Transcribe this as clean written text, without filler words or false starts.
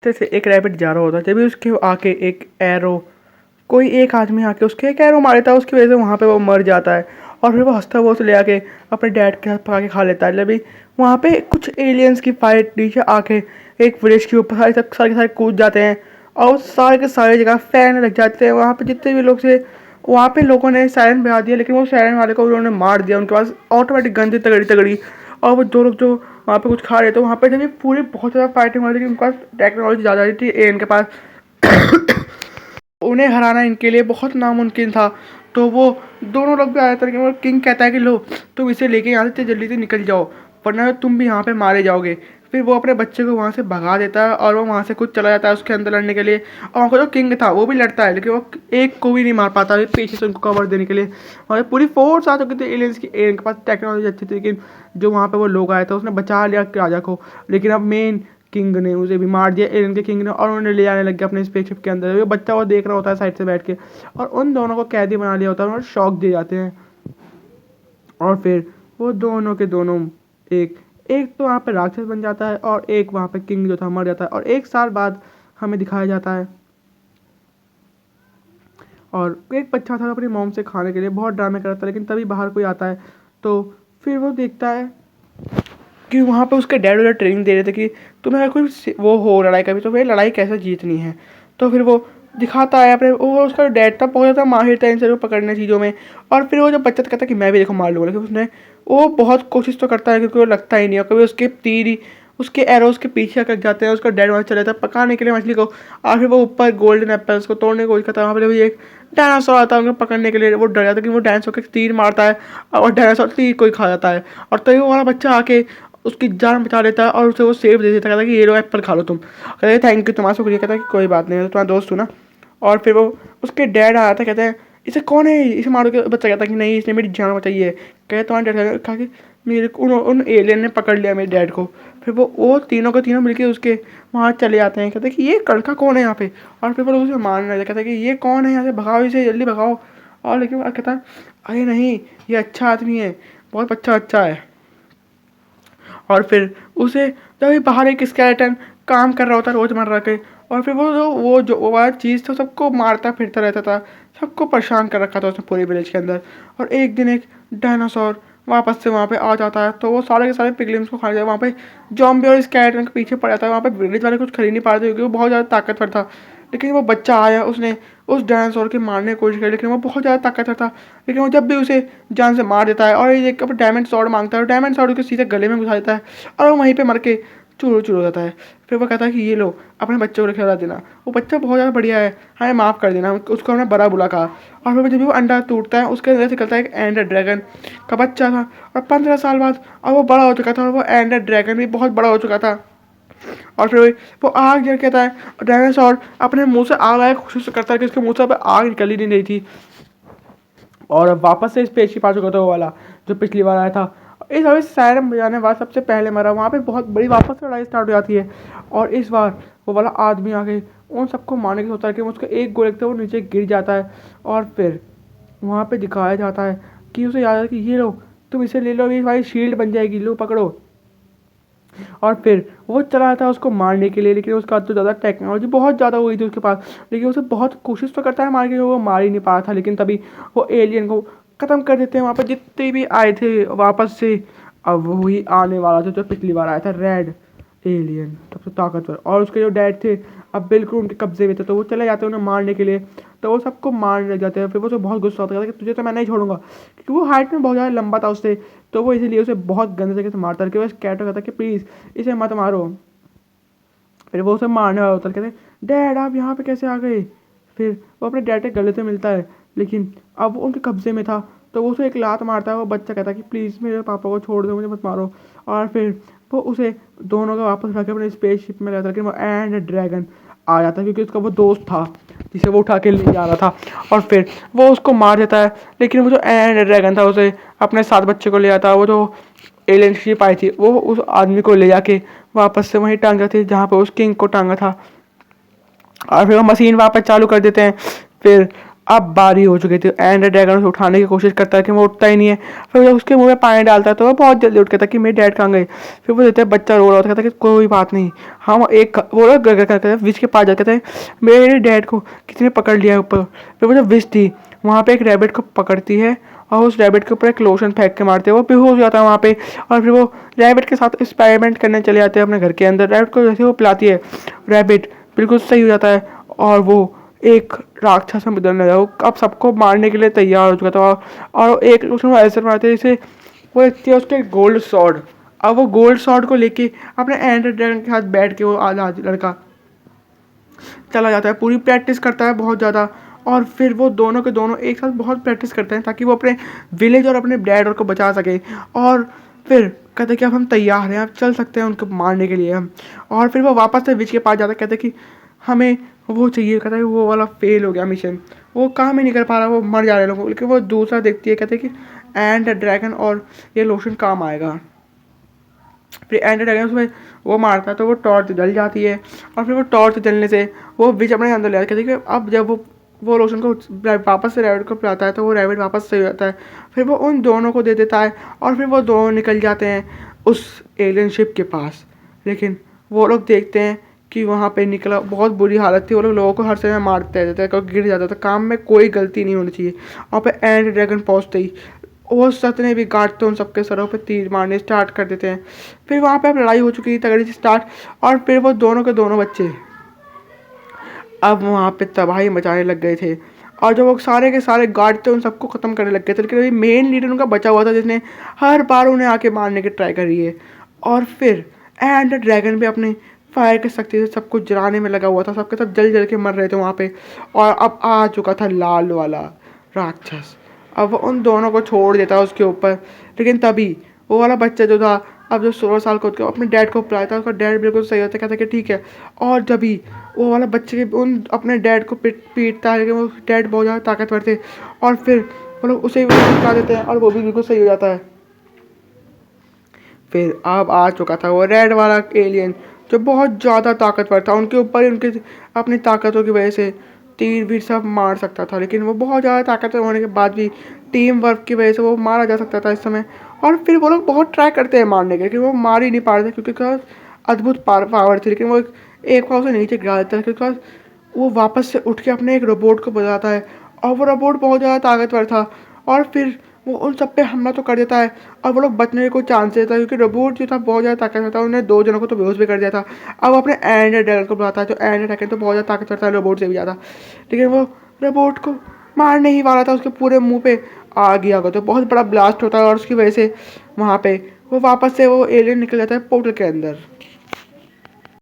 से एक रैबिट जा रहा होता है, जब भी उसके आके एक एरो कोई एक आदमी आके उसके एक एरो मार देता है, उसकी वजह से वहाँ पे वो मर जाता है। और फिर वो हंसता हुआ उसे ले आके अपने डैड के हाथ पका के खा लेता है। जब भी वहाँ पे कुछ एलियंस की फाइट नीचे आके एक ब्रिज के ऊपर सारे के सारे कूद जाते हैं और सारे के सारे जगह फैन लग जाते हैं। वहाँ पे जितने भी लोग थे, वहाँ पे लोगों ने सायरन बजा दिया, लेकिन वो सायरन वाले को उन्होंने मार दिया। उनके पास ऑटोमेटिक गन थी तगड़ी तगड़ी। और वो दो लोग जो वहाँ पे कुछ खा रहे थे, वहाँ पे जब ये पूरी बहुत ज़्यादा फाइटिंग हो रही थी, उनके पास टेक्नोलॉजी ज़्यादा थी एन के पास। उन्हें हराना इनके लिए बहुत नामुमकिन था। तो वो दोनों लोग भी आ जाते हैं, लेकिन वो किंग कहता है कि लो तुम इसे लेके यहाँ से जल्दी से निकल जाओ, वरना तुम भी यहाँ पे मारे जाओगे। फिर वो अपने बच्चे को वहाँ से भगा देता है और वो वहाँ से खुद चला जाता है उसके अंदर लड़ने के लिए। और वहाँ का जो किंग था वो भी लड़ता है, लेकिन वो एक को भी नहीं मार पाता है पीछे से उनको कवर देने के लिए। वहाँ पे पूरी फोर्स आ चुकी थी एलियंस की, इनके पास टेक्नोलॉजी अच्छी थी, लेकिन जो वहाँ पे वो लोग आए थे उसने बचा लिया राजा को। लेकिन अब मेन किंग ने उसे भी मार दिया एलियन के किंग ने, और उन्हें ले जाने लग गया अपने स्पेसशिप के अंदर। वो बच्चा वो देख रहा होता है साइड से बैठ के, और उन दोनों को कैदी बना लिया होता है और शॉक दिए जाते हैं। और फिर वो दोनों के दोनों एक एक तो वहाँ पे राक्षस बन जाता है और एक वहाँ पे किंग जो था मर जाता है। और एक साल बाद हमें दिखाया जाता है, और एक बच्चा था अपनी मॉम से खाने के लिए बहुत ड्रामे करता है, लेकिन तभी बाहर कोई आता है। तो फिर वो देखता है कि वहाँ पे उसके डैड उधर ट्रेनिंग दे रहे थे कि तुम्हें अगर कोई वो हो लड़ाई का भी तो फिर लड़ाई कैसे जीतनी है। तो फिर वो दिखाता है अपने, वो उसका डैड था बहुत ज़्यादा माहिर था इन चीज़ों को पकड़ने चीज़ों में। और फिर वो जब बच्चा कहता है कि मैं भी देखो मार लूँगा, लेकिन उसने वो बहुत कोशिश तो करता है, क्योंकि वो लगता ही नहीं है कभी। उसके तीर ही उसके एरोस के पीछे लग जाते हैं, उसका डैड वहाँ चला जाता है पकाने के लिए मछली को। और फिर वो ऊपर गोल्डन एप्पल्स को तोड़ने की कोशिश करता है। वहाँ पर भी एक डायनासोर आता है उनको पकड़ने के लिए, वो डर जाता है कि वो डायनासोर के तीर मारता है और डायनासोर तीर को ही खा जाता है। और तभी वो वाला बच्चा आके उसकी जान बचा लेता है और उसे वो सेव दे देता है, कहता है कि ये लो एप्पल खा लो तुम। कहता है थैंक यू तुम्हारा शुक्रिया। कहता है कि कोई बात नहीं, तुम्हारा दोस्त हूँ ना। और फिर वो उसके डैड आया था, कहते हैं इसे कौन है, इसे मारो के। बच्चा कहता है कि नहीं इसने मेरी जान बचाई है। कहते तुम्हारे डैड कहा कि मेरे उन एलियन ने पकड़ लिया मेरे डैड को। फिर वो तीनों के तीनों मिलके उसके वहाँ चले जाते हैं, कहते हैं कि ये लड़का कौन है यहाँ पे। और फिर वो लोग उसे मारने लगे, कहते हैं कि ये कौन है यहाँ से, भगाओ इसे जल्दी भगाओ। और लेकिन वो कहता है अरे नहीं ये अच्छा आदमी है, बहुत अच्छा अच्छा है। और फिर उसे जब बाहर एक स्केलेटन काम कर रहा होता है रोजमर्रा के, और फिर वो वाला चीज़ तो सबको मारता फिरता रहता था, सबको परेशान कर रखा था उसने पूरे विलेज के अंदर। और एक दिन एक डायनासोर वापस से वहाँ पे आ जाता है, तो वो सारे के सारे पिगलिम्स को खा जाता है। वहाँ पे जॉम्बी और स्केलेटन के पीछे पड़ जाता है। वहाँ पे विलेज वाले कुछ खरीद नहीं पाते क्योंकि वो बहुत ज़्यादा ताकतवर था। लेकिन वो बच्चा आया, उसने उस डायनासोर के मारने की कोशिश करी, लेकिन वो बहुत ज़्यादा ताकतवर था। लेकिन वो जब भी उसे जान से मार देता है और ये एक डायमंड सॉर्ड मांगता है, और डायमंड सॉर्ड उसके सीधे गले में घुसा देता है और वो वहीं पे मर के चूर चूर हो जाता है। फिर वो कहता है कि ये लो अपने बच्चों को खिला देना, वो बच्चा बहुत ज़्यादा बढ़िया है, हमें माफ़ कर देना। उसको हमने बड़ा बुला कहा। और फिर जब भी वो अंडा टूटता है, उसके अंदर से निकलता है एक एंडर ड्रैगन का बच्चा था। और 15 साल बाद अब वो बड़ा हो चुका था, और वो एंडर ड्रैगन भी बहुत बड़ा हो चुका था। और फिर वो आग जल कहता है, डायनासोर अपने मुंह से आग आया कोशिश करता है कि उसके मुंह से अब आग निकल ही नहीं रही थी। और अब वापस से स्पेसशिप आ चुका था वो वाला जो पिछली बार आया था। इस अभी सायरन बजाने वाला सबसे पहले मरा, वहाँ पे बहुत बड़ी वापस से लड़ाई स्टार्ट हो जाती है। और इस बार वो वाला आदमी आके उन सबको मारने की सोचता है कि उसको एक गोली लगता है, वो नीचे गिर जाता है। और फिर वहाँ पे दिखाया जाता है कि उसे याद है कि ये लो तुम इसे ले लो, ये भाई शील्ड बन जाएगी, लो पकड़ो। और फिर वो चला था उसको मारने के लिए, लेकिन उसका तो ज़्यादा टेक्नोलॉजी बहुत ज़्यादा हुई थी उसके पास। लेकिन उसे बहुत कोशिश तो करता है मार के, वो मार ही नहीं पा रहा था। लेकिन तभी वो एलियन को ख़त्म कर देते हैं वहाँ पर जितने भी आए थे वापस से। अब वही आने वाला था जो पिछली बार आया था, रेड एलियन सबसे ताकतवर, और उसके जो डैड थे अब बिल्कुल उनके कब्जे में थे। तो वो चले जाते हैं उन्हें मारने के लिए, तो वो सबको मारने लग जाते हैं। फिर वो तो बहुत गुस्सा होता है कि तुझे तो मैं नहीं छोड़ूंगा, क्योंकि वो हाइट में बहुत ज़्यादा लंबा था उससे। तो वो इसीलिए उसे बहुत गंदे तरीके से मारता है कि बस कैटो कहता है कि प्लीज़ इसे मत मारो। फिर वो उसे मारने वाला होता है, कहते डैड आप यहाँ पे कैसे आ गए। फिर वो अपने डैड के गले से मिलता है, लेकिन अब वो उनके कब्जे में था। तो वो उसे एक लात मारता है। वो बच्चा कहता है कि प्लीज़ मेरे पापा को छोड़ दो, मुझे मत मारो। और फिर वो उसे दोनों को वापस रख के अपने स्पेसशिप में रहता है, लेकिन वो एंड ड्रैगन आ जाता है क्योंकि उसका वो दोस्त था जिसे वो उठा के ले जा रहा था। और फिर वो उसको मार देता है, लेकिन वो जो एंड ड्रैगन था उसे अपने साथ बच्चे को ले आता है। वो जो एलियन शिप आई थी वो उस आदमी को ले जाके वापस से वहीं टांग जाती है जहाँ पे उस किंग को टांगा था। और फिर वो मशीन वापस चालू कर देते हैं। फिर अब बारी हो चुकी थी। एंड ड्रैगन उसे उठाने की कोशिश करता है कि वो उठता ही नहीं है। फिर वो उसके मुंह में पानी डालता है तो वो बहुत जल्दी उठ कहता है कि मेरे डैड कहाँ गए। फिर वो देते हैं बच्चा रो रहा होता है, कहता है कि कोई बात नहीं, हम एक वो लोग कहते हैं विश के पास जाते कहते हैं मेरे डैड को किसी ने पकड़ लिया है ऊपर। फिर वो जो विश थी वहाँ पे एक रैबिट को पकड़ती है और उस रैबिट के ऊपर एक लोशन फेंक के मारते हैं, वो बेहोश हो जाता है वहाँ पे। और फिर वो रैबिट के साथ एक्सपेरिमेंट करने चले जाते हैं अपने घर के अंदर। रैबिट को जैसे वो पिलाती है, रैबिट बिल्कुल सही हो जाता है और वो एक राक्षस में बदलने लगा। वो अब सबको मारने के लिए तैयार हो चुका था और एक उसमें ऐसे मारते जैसे वो थी उसके गोल्ड स्वॉर्ड। अब वो गोल्ड स्वॉर्ड को लेके अपने एंडर ड्रैगन के साथ बैठ के वो आधा लड़का चला जाता है, पूरी प्रैक्टिस करता है बहुत ज़्यादा। और फिर वो दोनों के दोनों एक साथ बहुत प्रैक्टिस करते हैं ताकि वो अपने विलेज और अपने डैड को बचा सके। और फिर कहते हैं कि अब हम तैयार हैं, अब चल सकते हैं उनको मारने के लिए हम। और फिर वो वापस से विच के पास जाता है, कहते हैं कि हमें वो चाहिए। कहता है वो वाला फेल हो गया मिशन, वो काम ही नहीं कर पा रहा, वो मर जा रहे लोग। लेकिन वो दूसरा देखती है, कहते हैं कि एंड ड्रैगन और ये लोशन काम आएगा। फिर एंड ड्रैगन उसमें वो मारता है तो वो टॉर्च जल जाती है। और फिर वो टॉर्च जलने से वो विच अपने अंदर ले आता है। कहते हैं कि अब जब वो लोशन को वापस से रैबिट को पिलाता है तो वो रैबिट वापस सही हो जाता है। फिर वो उन दोनों को दे देता है और फिर वो दोनों निकल जाते हैं उस एलियन शिप के पास। लेकिन वो लोग देखते हैं कि वहाँ पे निकला बहुत बुरी हालत थी। वो लोगों को हर समय मारते रहते थे, कभी गिर जाता था, काम में कोई गलती नहीं होनी चाहिए। और फिर एंड ड्रैगन पहुँचते ही वो सतने भी काटते उन सबके सरों पे तीर मारने स्टार्ट कर देते हैं। फिर वहाँ पे अब लड़ाई हो चुकी थी तगड़ी सी स्टार्ट। और फिर वो दोनों के दोनों बच्चे अब वहाँ पे तबाही मचाने लग गए थे। और जो वो सारे के सारे गार्ड थे उन सबको ख़त्म करने लग गए थे। लेकिन अभी मेन लीडर उनका बचा हुआ था जिसने हर बार उन्हें आके मारने की ट्राई करी है। और फिर एंड ड्रैगन भी अपनी फायर की शक्ति से सबको जलाने में लगा हुआ था, सबके सब जल जल के मर रहे थे वहाँ पे। और अब आ चुका था लाल वाला राक्षस। अब वो उन दोनों को छोड़ देता है उसके ऊपर। लेकिन तभी वो वाला बच्चा जो था अब जो 16 साल का होता है अपने डैड को बुलाया था, उसका डैड बिल्कुल सही होता है, कहता है कि ठीक है। और जब भी वो वाला बच्चे के उन अपने डैड को पीटता है, लेकिन वो डैड बहुत ज़्यादा ताकतवर थे। और फिर वो लोग उसे भी उठा देते हैं और वो भी बिल्कुल सही हो जाता है। फिर अब आ चुका था वो रेड वाला एलियन जो बहुत ज़्यादा ताकतवर था। उनके ऊपर ही उनके अपनी ताकतों की वजह से तीर भी सब मार सकता था। लेकिन वो बहुत ज़्यादा ताकतवर होने के बाद भी टीम वर्क की वजह से वो मारा जा सकता था इस समय। और फिर वो लोग बहुत ट्राई करते हैं मारने के, लेकिन वो मार ही नहीं पा रहे थे क्योंकि उसका अद्भुत पावर थी। लेकिन वो एक बार उसे नीचे गिरा देता है क्योंकि वो वापस से उठ के अपने एक रोबोट को बजाता है और वो रोबोट बहुत ज़्यादा ताकतवर था। और फिर वो उन सब पे हमला तो कर देता है और वो लोग बचने के कोई चांस देता है क्योंकि रोबोट जो था बहुत ज़्यादा ताकतवर था। उन्हें दो जनों को तो बेहोश भी कर दिया था। अब अपने एंड ड्रैगन को बुलाता है तो एंड ड्रैगन तो बहुत ज़्यादा ताकतवर था रोबोट से भी ज़्यादा। लेकिन वो रोबोट को मार नहीं पा रहा था, उसके पूरे मुंह पे आग ही आ गया। तो बहुत बड़ा ब्लास्ट होता है और उसकी वजह से वहाँ पे वो वापस से वो एलियन निकल जाता है पोर्टल के अंदर।